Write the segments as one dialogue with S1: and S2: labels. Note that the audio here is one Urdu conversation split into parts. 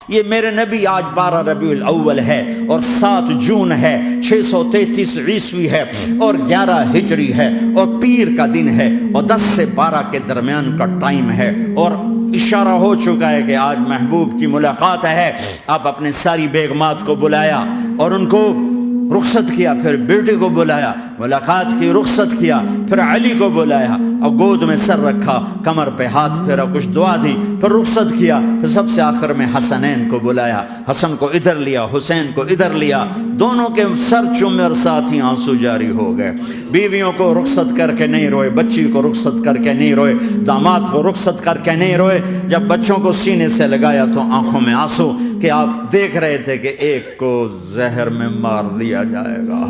S1: یہ میرے نبی آج 12 ربیع الاول ہے اور 7 جون ہے، 633 عیسوی ہے اور 11 ہجری ہے اور پیر کا دن ہے اور 10 سے 12 کے درمیان کا ٹائم ہے، اور اشارہ ہو چکا ہے کہ آج محبوب کی ملاقات ہے۔ آپ اپنے ساری بیگمات کو بلایا اور ان کو رخصت کیا، پھر بیٹے کو بلایا، ملاقات کی، رخصت کیا، پھر علی کو بلایا اور گود میں سر رکھا، کمر پہ ہاتھ پھیرا، کچھ دعا دی، پھر رخصت کیا، پھر سب سے آخر میں حسنین کو بلایا، حسن کو ادھر لیا، حسین کو ادھر لیا، دونوں کے سر چومے اور ساتھ ہی آنسو جاری ہو گئے۔ بیویوں کو رخصت کر کے نہیں روئے، بچی کو رخصت کر کے نہیں روئے، داماد کو رخصت کر کے نہیں روئے، جب بچوں کو سینے سے لگایا تو آنکھوں میں آنسو کہ آپ دیکھ رہے تھے کہ ایک کو زہر میں مار دیا جائے گا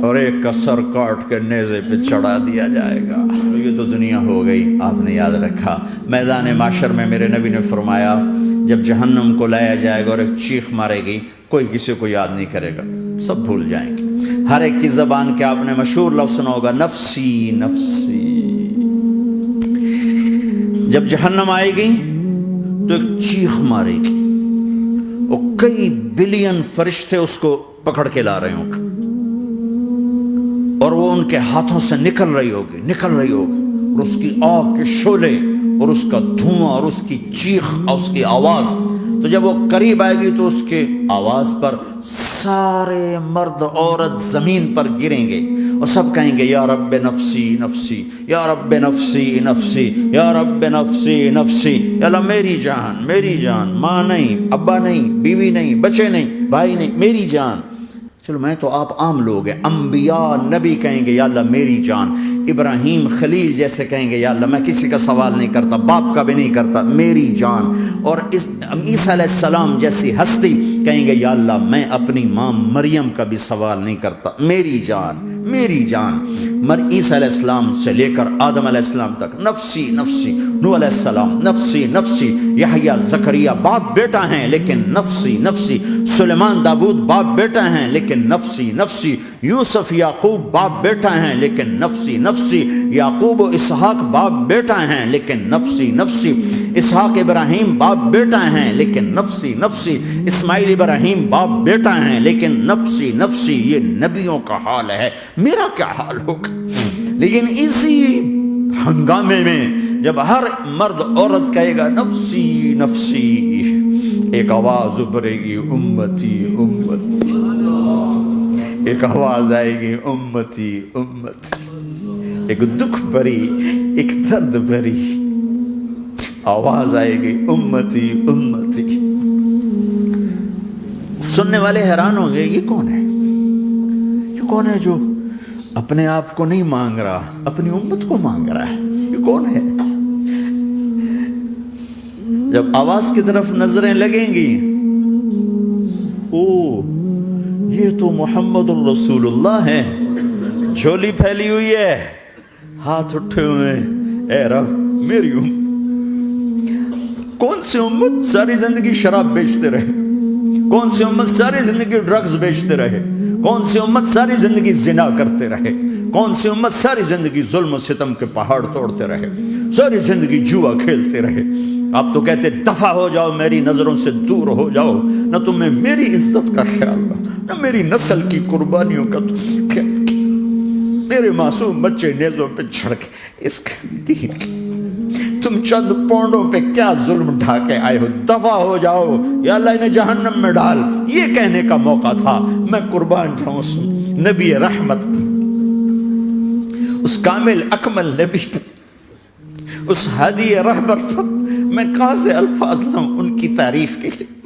S1: اور ایک کا سر کاٹ کے نیزے پہ چڑھا دیا جائے گا۔ یہ تو دنیا ہو گئی، آپ نے یاد رکھا۔ میدان معشر میں میرے نبی نے فرمایا جب جہنم کو لایا جائے گا اور ایک چیخ مارے گی، کوئی کسی کو یاد نہیں کرے گا، سب بھول جائیں گے۔ ہر ایک کی زبان کے آپ نے مشہور لفظ سنا ہوگا، نفسی نفسی۔ جب جہنم آئے گی تو ایک چیخ مارے گی اور کئی بلین فرشتے اس کو پکڑ کے لا رہے ہوں گے اور وہ ان کے ہاتھوں سے نکل رہی ہوگی اور اس کی آگ کے شعلے اور اس کا دھواں اور اس کی چیخ اور اس کی آواز، تو جب وہ قریب آئے گی تو اس کے آواز پر سارے مرد عورت زمین پر گریں گے اور سب کہیں گے یا رب نفسی نفسی، یا رب نفسی نفسی، یا رب نفسی نفسی، یا اللہ میری جان، ماں نہیں، ابا نہیں، بیوی نہیں، بچے نہیں، بھائی نہیں، میری جان۔ چلو میں تو آپ عام لوگ ہیں، انبیاء نبی کہیں گے یا اللہ میری جان، ابراہیم خلیل جیسے کہیں گے یا اللہ میں کسی کا سوال نہیں کرتا، باپ کا بھی نہیں کرتا، میری جان، اور عیسیٰ علیہ السلام جیسی ہستی کہیں گے یا اللہ میں اپنی ماں مریم کا بھی سوال نہیں کرتا، میری جان میری جان۔ عیسیٰ علیہ السلام سے لے کر آدم علیہ السلام تک نفسی نفسی، نوح علیہ السلام نفسی نفسی، یحییٰ زکریا باپ بیٹا ہیں لیکن نفسی نفسی، سلیمان داؤد باپ بیٹا ہیں لیکن نفسی نفسی، یوسف یعقوب باپ بیٹا ہیں لیکن نفسی نفسی، یعقوب و اسحاق باپ بیٹا ہیں لیکن نفسی نفسی، اسحاق ابراہیم باپ بیٹا ہیں لیکن نفسی نفسی، اسماعیل ابراہیم باپ بیٹا ہیں لیکن نفسی نفسی۔ یہ نبیوں کا حال ہے، میرا کیا حال ہوگا؟ لیکن اسی ہنگامے میں جب ہر مرد عورت کہے گا نفسی نفسی، ایک آواز ابھرے گی امتی امتی، ایک آواز آئے گی امتی امتی، ایک دکھ بھری، ایک درد بھری آواز آئے گی امتی امتی۔ سننے والے حیران ہوں گے یہ کون ہے، یہ کون ہے جو اپنے آپ کو نہیں مانگ رہا، اپنی امت کو مانگ رہا ہے، یہ کون ہے؟ جب آواز کی طرف نظریں لگیں گی، او یہ تو محمد الرسول اللہ ہے، جھولی پھیلی ہوئی ہے، ہاتھ اٹھے ہوئے ہیں، اے رب میری امت۔ کون سی امت ساری زندگی شراب بیچتے رہے، کون سی امت ساری زندگی ڈرگز بیچتے رہے، کون سی امت ساری زندگی زنا کرتے رہے، کون سی امت ساری زندگی ظلم و ستم کے پہاڑ توڑتے رہے، ساری زندگی جوا کھیلتے رہے۔ آپ تو کہتے دفع ہو جاؤ، میری نظروں سے دور ہو جاؤ، نہ تمہیں میری عزت کا خیال نہ میری نسل کی قربانیوں کا خیال، میرے معصوم بچے نیزوں پہ چڑھ کے اس دین کی تم چند پونڈوں پہ کیا ظلم ڈھا کے آئے ہو، دفع ہو جاؤ یا اللہ انہیں جہنم میں ڈال۔ یہ کہنے کا موقع تھا، میں قربان جاؤں اس نبی رحمت پر، اس کامل اکمل نبی پر، اس ہادی رہبر پر، میں کہاں سے الفاظ لوں ان کی تعریف کے لیے۔